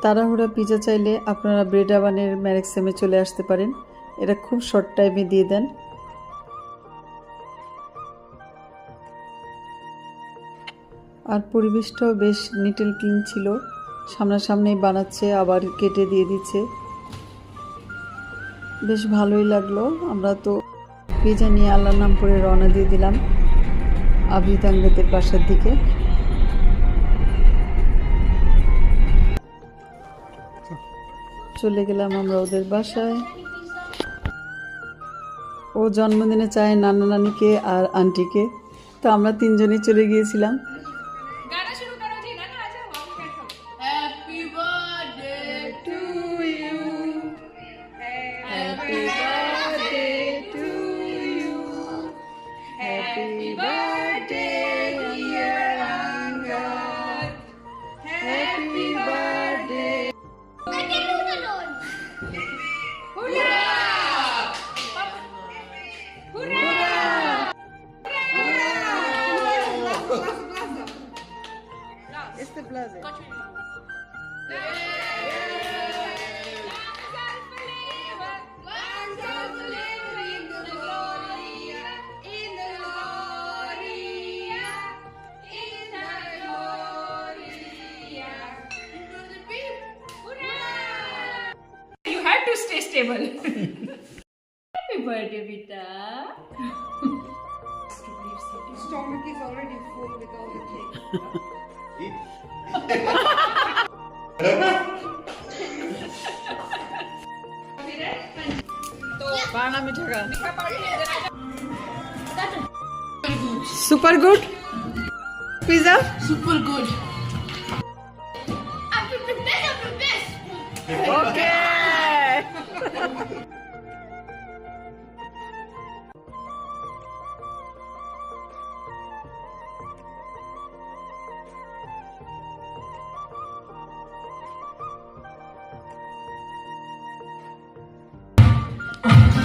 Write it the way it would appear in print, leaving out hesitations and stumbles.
তাড়াহুড়া পিজা চাইলে আপনারা ব্রেড ওভেনের ম্যারেক্সেমে চলে আসতে পারেন। এটা খুব শর্ট টাইমে দিয়ে দেন। আর পরিবেশটাও বেশ নিট অ্যান্ড ক্লিন ছিল। সামনাসামনি বানাচ্ছে, আবার কেটে দিয়ে দিচ্ছে, বেশ ভালোই লাগলো। আমরা তো পিজা নিয়ে আল্লাহর নাম করে রওনা দিয়ে দিলাম আবৃতাঙ্গতের বাসার দিকে। চলে গেলাম আমরা ওদের বাসায়। ও জন্মদিনে চায় নানা নানিকে আর আন্টিকে, তো আমরা তিনজনই চলে গিয়েছিলাম। Este plaza. You have to stay stable. Happy birthday, Vita. Stomach is already full with all the cake. Super good pizza. Super good. After this. Okay.